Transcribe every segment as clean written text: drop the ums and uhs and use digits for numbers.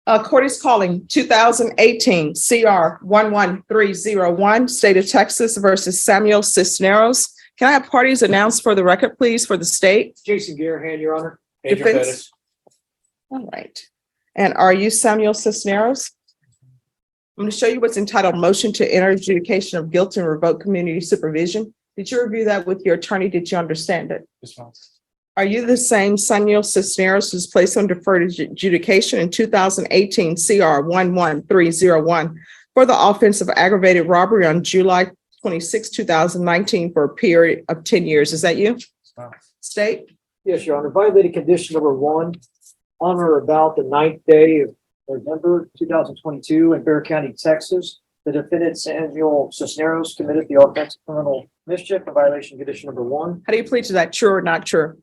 Court is calling 2018 CR 11301, State of Texas versus Samuel Cisneros. Can I have parties announced for the record, please, for the state? Jason Garahan, Your Honor. Defense? All right. And are you Samuel Cisneros? I'm going to show you what's entitled Motion to Enter Adjudication of Guilt and Revoke Community Supervision. Did you review that with your attorney? Did you understand it? Yes, ma'am. Are you the same Samuel Cisneros who's placed on deferred adjudication in 2018 CR 11301 for the offense of aggravated robbery on July 26, 2019 for a period of 10 years? Is that you? Wow. State? Yes, Your Honor. Violated condition number 1 on or about the 9th day of November 2022 in Bexar County, Texas. The defendant Samuel Cisneros committed the offense of criminal mischief in violation of condition number 1. How do you plead to that? True or not true?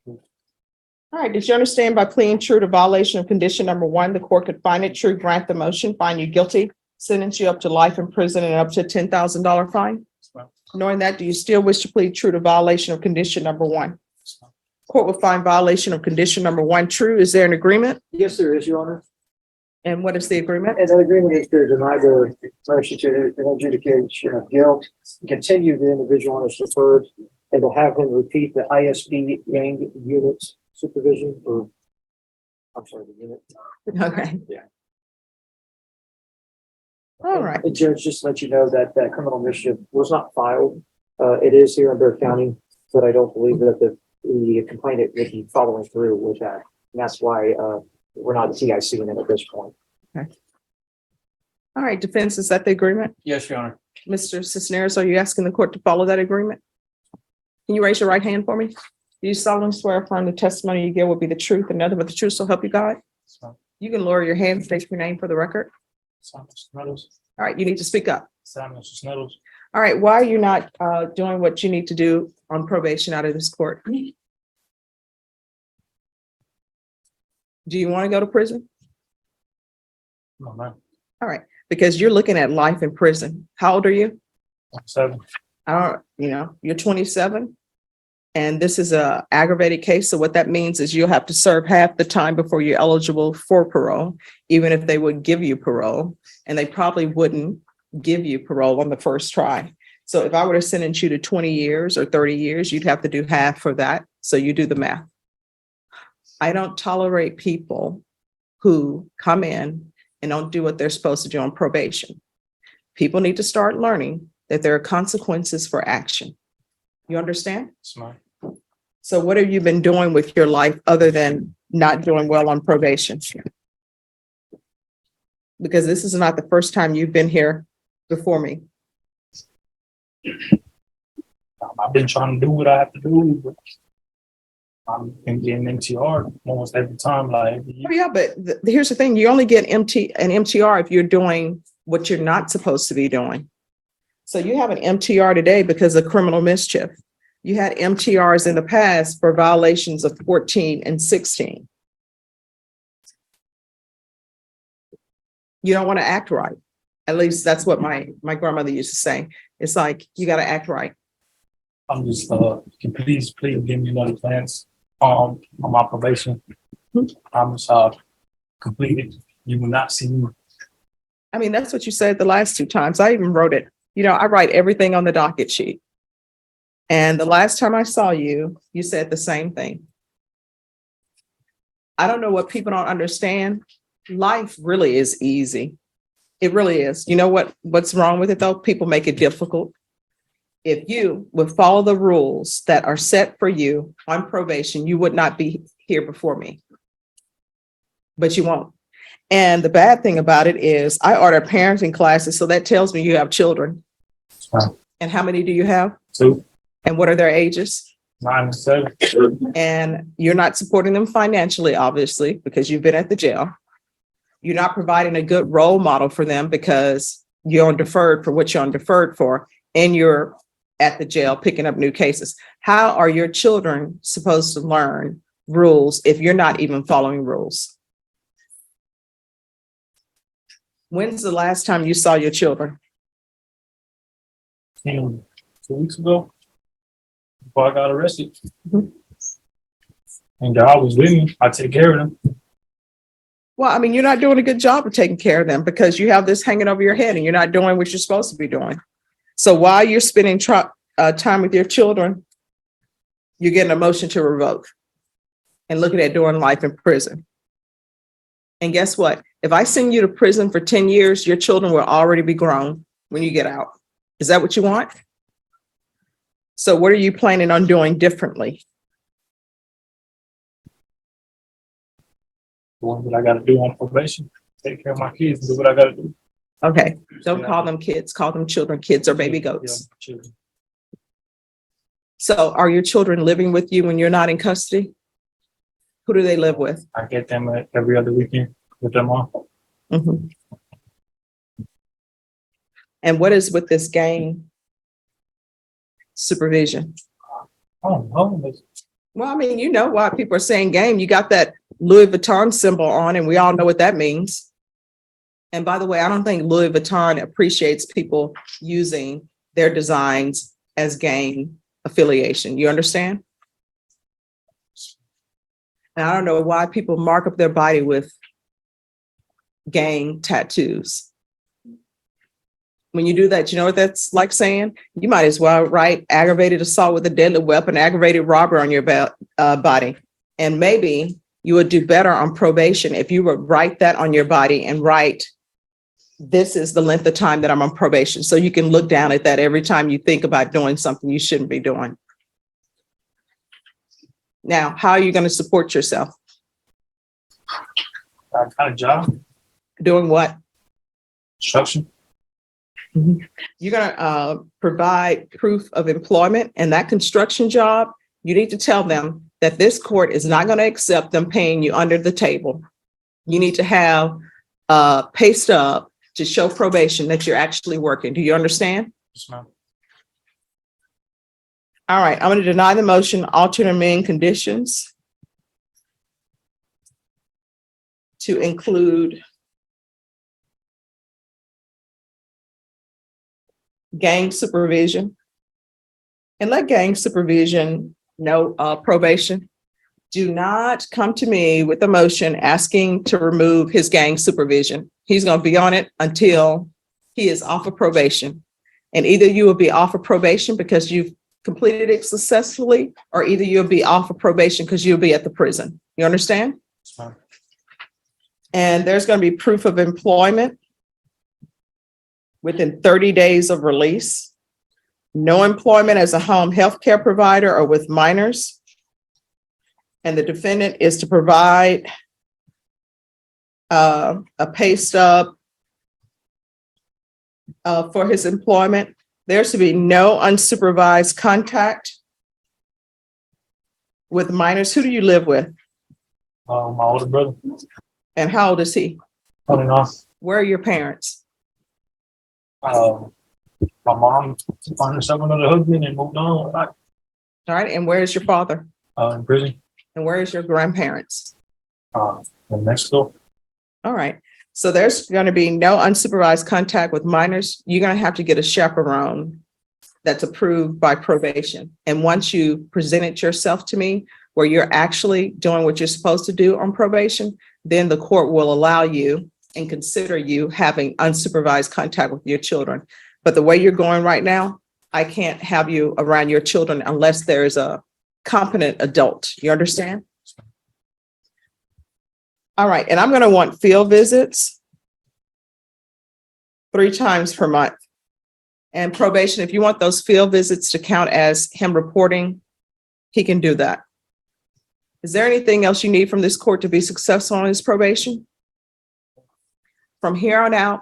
All right. Did you understand by pleading true to violation of condition number 1, the court could find it true, grant the motion, find you guilty, sentence you up to life in prison and up to a $10,000 fine? Wow. Knowing that, do you still wish to plead true to violation of condition number 1? Court will find violation of condition number 1 true. Is there an agreement? Yes, there is, Your Honor. And what is the agreement? And that agreement is to deny the motion to an adjudication of guilt, continue the individual on his deferred, and to have him repeat the ISB gang unit supervision or, I'm sorry, the unit. Okay. Yeah. All right. And Judge, just to let you know that that criminal mischief was not filed. It is here in Bexar County, but I don't believe that the complainant would be following through with that. And that's why we're not TIC in it at this point. All right. Defense, is that the agreement? Yes, Your Honor. Mr. Cisneros, are you asking the court to follow that agreement? Can you raise your right hand for me? Do you solemnly swear affirm the testimony you give will be the truth and nothing but the truth, so help you God? You can lower your hand, state your name for the record. Samuel Cisneros. All right, you need to speak up. Samuel Cisneros. All right, why are you not doing what you need to do on probation out of this court? Do you want to go to prison? No, ma'am. All right, because you're looking at life in prison. How old are you? I'm 7. You're 27. And this is a aggravated case. So what that means is you'll have to serve half the time before you're eligible for parole, even if they would give you parole, and they probably wouldn't give you parole on the first try. So if I were to sentence you to 20 years or 30 years, you'd have to do half for that. So you do the math. I don't tolerate people who come in and don't do what they're supposed to do on probation. People need to start learning that there are consequences for action. You understand? Smart. So what have you been doing with your life other than not doing well on probation? Because this is not the first time you've been here before me. I've been trying to do what I have to do, but I'm getting MTR almost every time. Like, Oh, yeah, but here's the thing. You only get an MTR if you're doing what you're not supposed to be doing. So you have an MTR today because of criminal mischief. You had MTRs in the past for violations of 14 and 16. You don't want to act right. At least that's what my grandmother used to say. It's like, you got to act right. I'm just, can please give me another chance on my probation. I'm just completed. You will not see me. I mean, that's what you said the last 2 times. I even wrote it. I write everything on the docket sheet. And the last time I saw you, you said the same thing. I don't know what people don't understand. Life really is easy. It really is. You know what's wrong with it though? People make it difficult. If you would follow the rules that are set for you on probation, you would not be here before me. But you won't. And the bad thing about it is I order parenting classes. So that tells me you have children. Wow. And how many do you have? 2, And what are their ages? 9, and 7. And you're not supporting them financially, obviously, because you've been at the jail. You're not providing a good role model for them because you're on deferred for what you're on deferred for, and you're at the jail picking up new cases. How are your children supposed to learn rules if you're not even following rules? When's the last time you saw your children? 2 weeks ago, before I got arrested. Mhm. And God was with me. I take care of them. Well, I mean, you're not doing a good job of taking care of them because you have this hanging over your head and you're not doing what you're supposed to be doing. So while you're spending time with your children, you're getting a motion to revoke and looking at doing life in prison. And guess what? If I send you to prison for 10 years, your children will already be grown when you get out. Is that what you want? So what are you planning on doing differently? The one that I gotta do on probation, take care of my kids and do what I gotta do. Okay, don't call them kids, call them children. Kids are baby Yeah, goats. children. So are your children living with you when you're not in custody? Who do they live with? I get them every other weekend with them on. Mhm. And what is with this gang supervision? Oh, no, Well, I mean, you know why people are saying game. You got that Louis Vuitton symbol on, and we all know what that means. And by the way, I don't think Louis Vuitton appreciates people using their designs as gang affiliation. You understand? And I don't know why people mark up their body with gang tattoos. When you do that, you know what that's like saying? You might as well write aggravated assault with a deadly weapon, aggravated robbery on your body. And maybe you would do better on probation if you would write that on your body and write, this is the length of time that I'm on probation. So you can look down at that every time you think about doing something you shouldn't be doing. Now, how are you going to support yourself? I got a job, Doing what? construction. You're going to provide proof of employment, and that construction job, you need to tell them that this court is not going to accept them paying you under the table. You need to have a pay stub to show probation that you're actually working. Do you understand? Yes, ma'am. All right, I'm going to deny the motion, alter and amend conditions to include gang supervision, and let gang supervision know probation. Do not come to me with a motion asking to remove his gang supervision. He's going to be on it until he is off of probation. And either you will be off of probation because you've completed it successfully, or either you'll be off of probation because you'll be at the prison. You understand? Yes, ma'am. And there's going to be proof of employment within 30 days of release. No employment as a home health care provider or with minors. And the defendant is to provide a pay stub for his employment. There's to be no unsupervised contact with minors. Who do you live with? My older brother, And how old is he? on and off. Where are your parents? My mom found herself another husband and moved on. Like, All right. And where is your father? in prison, And where is your grandparents? in Mexico. All right. So there's going to be no unsupervised contact with minors. You're going to have to get a chaperone that's approved by probation. And once you presented yourself to me, where you're actually doing what you're supposed to do on probation, then the court will allow you and consider you having unsupervised contact with your children. But the way you're going right now, I can't have you around your children unless there is a competent adult. You understand? All right. And I'm going to want field visits 3 times per month. And probation, if you want those field visits to count as him reporting, he can do that. Is there anything else you need from this court to be successful on his probation? From here on out,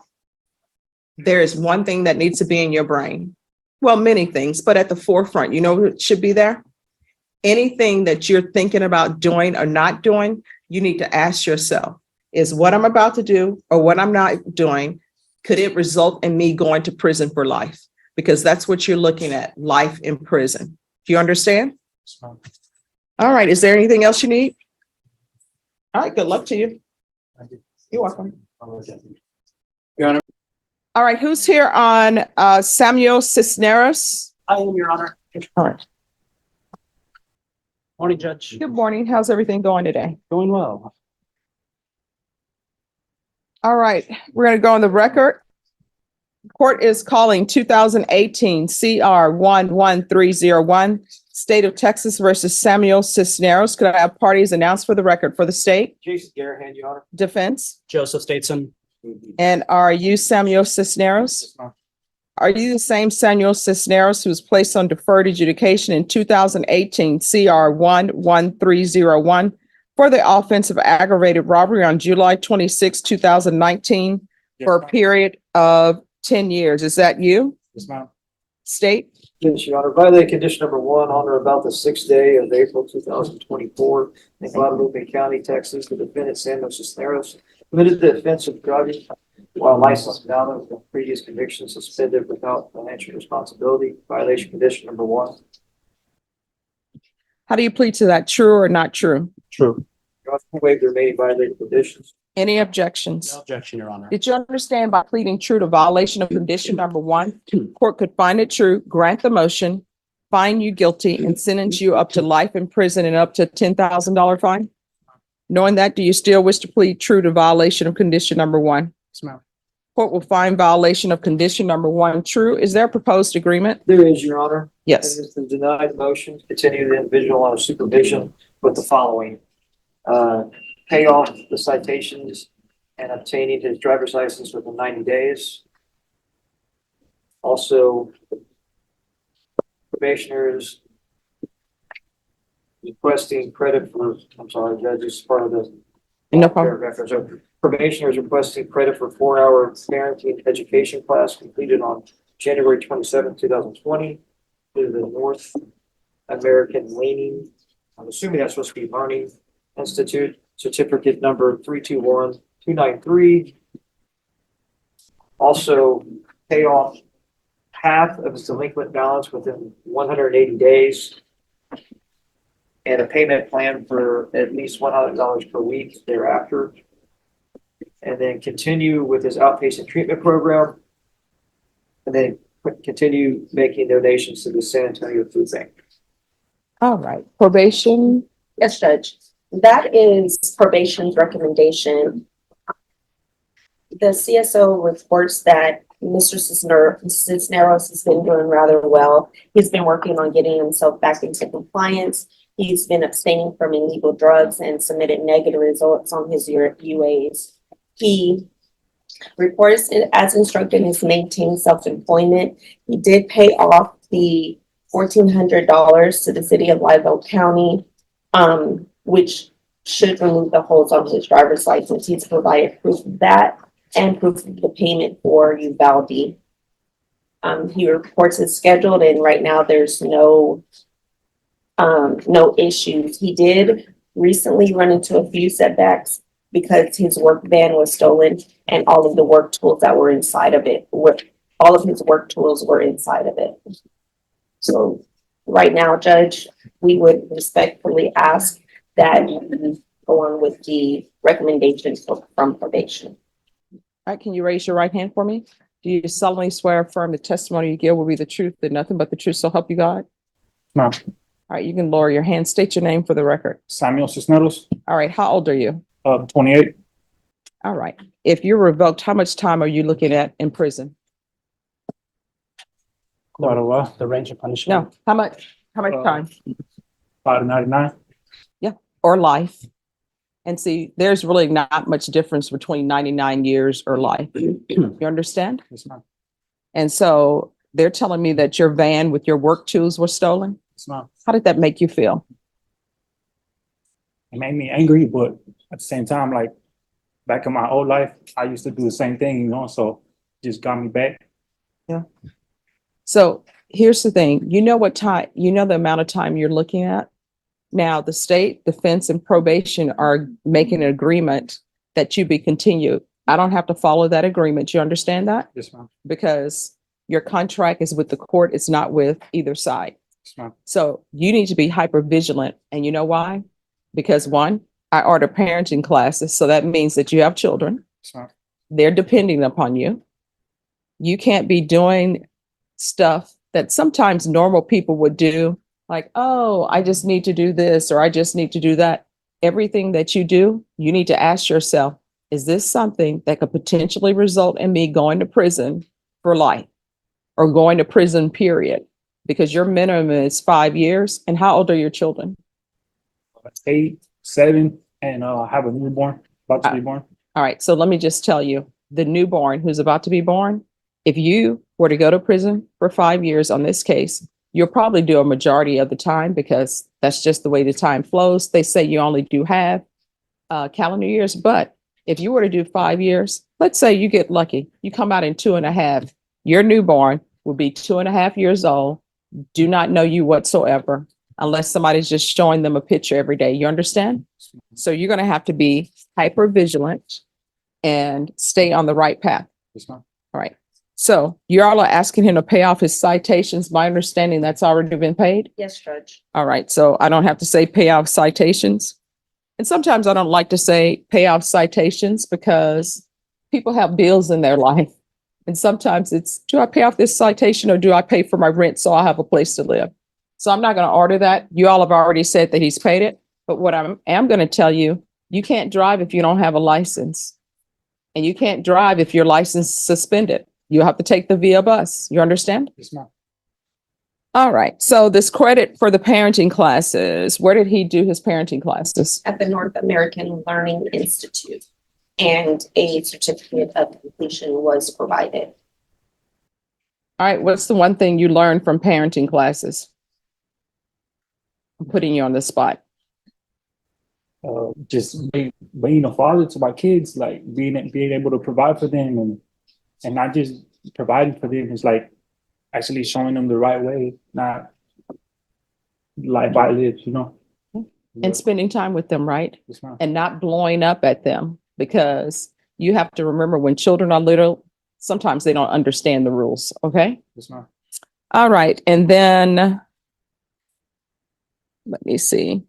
there is one thing that needs to be in your brain. Well, many things, but at the forefront, you know what should be there? Anything that you're thinking about doing or not doing, you need to ask yourself, is what I'm about to do or what I'm not doing, could it result in me going to prison for life? Because that's what you're looking at, life in prison. Do you understand? Yes, ma'am. All right. Is there anything else you need? All right. Good luck to you. Thank you. You're welcome. Your Honor. All right. Who's here on Samuel Cisneros? I am, Your Honor. All right. Morning, Judge. Good morning. How's everything going today? Going well. All right, we're going to go on the record. Court is calling 2018 CR 11301, State of Texas versus Samuel Cisneros. Could I have parties announced for the record for the state, Jason Garahan, Your Honor. defense? Joseph Stateson. And are you Samuel Cisneros? Are you the same Samuel Cisneros who was placed on deferred adjudication in 2018 CR 11301 for the offense of aggravated robbery on July 26, 2019 for a period of 10 years? Is that you? Yes, ma'am. State? Yes, Your Honor. Violated condition number one on or about the 6th day of April 2024 in Guadalupe County, Texas. The defendant, Samuel Cisneros, committed the offense of driving while licensed valid with previous conviction suspended without financial responsibility. Violation condition number one. How do you plead to that? True or not true? True. Your Honor, waive the remaining violated conditions. Any objections? No objection, Your Honor. Did you understand by pleading true to violation of condition number one, court could find it true, grant the motion, find you guilty, and sentence you up to life in prison and up to $10,000 fine? Knowing that, do you still wish to plead true to violation of condition number one? Yes, ma'am. Court will find violation of condition number one true. Is there a proposed agreement? There is, Your Honor. Yes. And it's the denied motion, continue the individual on supervision with the following. Pay off the citations and obtaining his driver's license within 90 days. Also, probationers requesting credit for, I'm sorry, Judge, this is part of the No problem. paragraph. So probationers requesting credit for 4-hour parenting education class completed on January 27, 2020 to the North American Leaning, I'm assuming that's supposed to be Learning Institute, certificate number 321293. Also pay off half of his delinquent balance within 180 days. And a payment plan for at least $100 per week thereafter. And then continue with his outpatient treatment program. And then continue making donations to the San Antonio Food Bank. All right, probation. Yes, Judge. That is probation's recommendation. The CSO reports that Mr. Cisneros has been doing rather well. He's been working on getting himself back into compliance. He's been abstaining from illegal drugs and submitted negative results on his UAs. He reports it as instructed has maintained self-employment. He did pay off the $1,400 to the city of Live Oak County, which should remove the holds on his driver's license. He's provided proof of that and proof of the payment for Uvalde. He reports it's scheduled, and right now there's no issues. He did recently run into a few setbacks because his work van was stolen and all of the work tools that were inside of it all of his work tools were inside of it. So right now, Judge, we would respectfully ask that you go on with the recommendations from probation. All right, can you raise your right hand for me? Do you solemnly swear or affirm the testimony you give will be the truth and nothing but the truth, so help you God? Ma'am. All right, you can lower your hand. State your name for the record. Samuel Cisneros, All right, how old are you? 28. All right. If you're revoked, how much time are you looking at in prison? Quite a while. The range of punishment. No, how much time? 5 to 99. Or life? And see, there's really not much difference between 99 years or life. You understand? Yes, ma'am. And so they're telling me that your van with your work tools were stolen. Yes, ma'am. How did that make you feel? It made me angry, but at the same time, like back in my old life, I used to do the same thing, so it just got me back. So here's the thing, you know the amount of time you're looking at. Now, the state, defense, and probation are making an agreement that you be continued. I don't have to follow that agreement. You understand that? Yes, ma'am. Because your contract is with the court. It's not with either side. Yes, ma'am. So you need to be hyper vigilant. And you know why? Because one, I order parenting classes. So that means that you have children. Yes, ma'am. They're depending upon you. You can't be doing stuff that sometimes normal people would do. Like, oh, I just need to do this or I just need to do that. Everything that you do, you need to ask yourself, is this something that could potentially result in me going to prison for life or going to prison, period? Because your minimum is 5 years. And how old are your children? 8, 7, and I have a newborn about to be born. All right. So let me just tell you, the newborn who's about to be born, if you were to go to prison for 5 years on this case, you'll probably do a majority of the time because that's just the way the time flows. They say you only do half calendar years, but if you were to do 5 years, let's say you get lucky, you come out in 2.5, your newborn will be 2.5 years old, do not know you whatsoever, unless somebody's just showing them a picture every day. You understand? So you're going to have to be hyper vigilant and stay on the right path. Yes, ma'am. All right. So you all are asking him to pay off his citations. My understanding that's already been paid. Yes, Judge. All right. So I don't have to say pay off citations. And sometimes I don't like to say pay off citations because people have bills in their life. And sometimes it's, do I pay off this citation or do I pay for my rent so I have a place to live? So I'm not going to order that. You all have already said that he's paid it. But what I am going to tell you, you can't drive if you don't have a license. And you can't drive if your license is suspended. You have to take the VIA bus. You understand? Yes, ma'am. All right. So this credit for the parenting classes, where did he do his parenting classes? At the North American Learning Institute, and a certificate of completion was provided. All right. What's the one thing you learned from parenting classes? I'm putting you on the spot. Just being a father to my kids, like being able to provide for them and not just providing for them, is like actually showing them the right way, not life I live, you know. And spending time with them, right? Yes, ma'am. And not blowing up at them, because you have to remember when children are little, sometimes they don't understand the rules. Okay. Yes, ma'am. All right. And then let me see.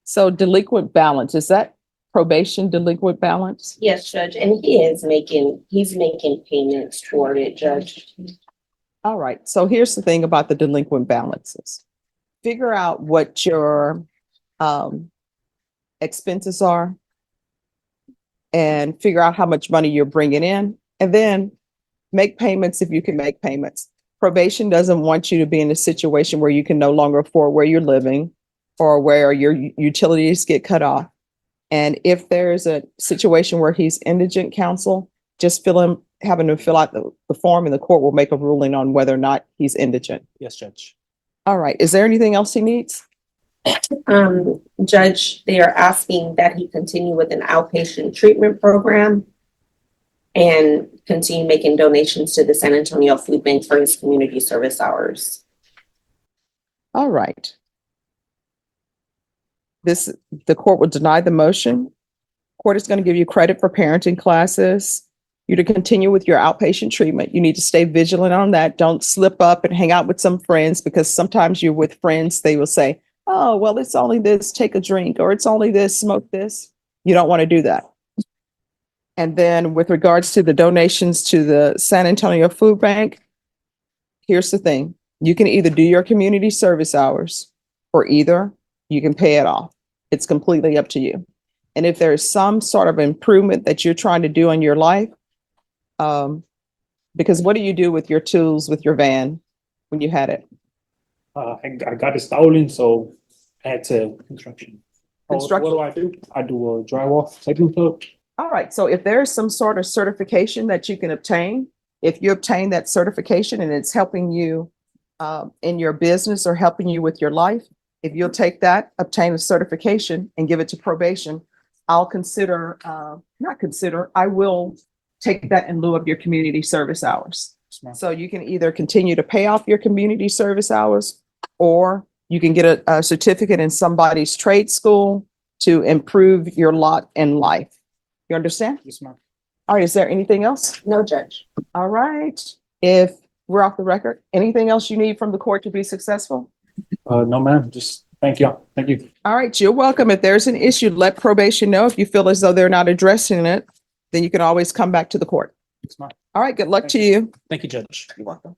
So delinquent balance, is that probation delinquent balance? Yes, Judge, and he's making payments toward it, Judge. All right. So here's the thing about the delinquent balances. Figure out what your expenses are and figure out how much money you're bringing in, and then make payments if you can make payments. Probation doesn't want you to be in a situation where you can no longer afford where you're living or where your utilities get cut off. And if there's a situation where he's indigent, counsel, just having to fill out the form, and the court will make a ruling on whether or not he's indigent. Yes, Judge. All right. Is there anything else he needs? Judge, they are asking that he continue with an outpatient treatment program and continue making donations to the San Antonio Food Bank for his community service hours. All right. The court will deny the motion. Court is going to give you credit for parenting classes. You to continue with your outpatient treatment. You need to stay vigilant on that. Don't slip up and hang out with some friends, because sometimes you're with friends, they will say, oh, well, it's only this, take a drink, or it's only this, smoke this. You don't want to do that. And then with regards to the donations to the San Antonio Food Bank, here's the thing. You can either do your community service hours, or either you can pay it off. It's completely up to you. And if there's some sort of improvement that you're trying to do in your life, because what do you do with your tools, with your van when you had it? I got it stolen, so I had to construction. Construction. What do? I do a drywall taping club. All right. So if there's some sort of certification that you can obtain, if you obtain that certification and it's helping you in your business or helping you with your life, if you'll take that, obtain a certification and give it to probation, I'll I will take that in lieu of your community service hours. So you can either continue to pay off your community service hours, or you can get a certificate in somebody's trade school to improve your lot in life. You understand? Yes, ma'am. All right. Is there anything else? No, Judge. All right. If we're off the record, anything else you need from the court to be successful? No, ma'am. Just thank you. Thank you. All right. You're welcome. If there's an issue, let probation know. If you feel as though they're not addressing it, then you can always come back to the court. Yes, ma'am. All right. Good luck to you. Thank you, Judge. You're welcome.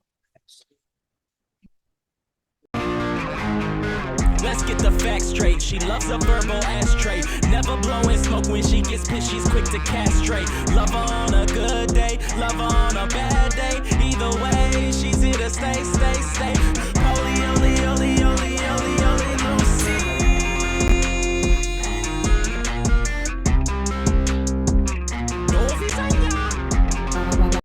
Let's get get the facts straight. She loves a verbal ashtray. Never blowing smoke when she gets pissed, she's quick to castrate. Love her on a good day, love her on a bad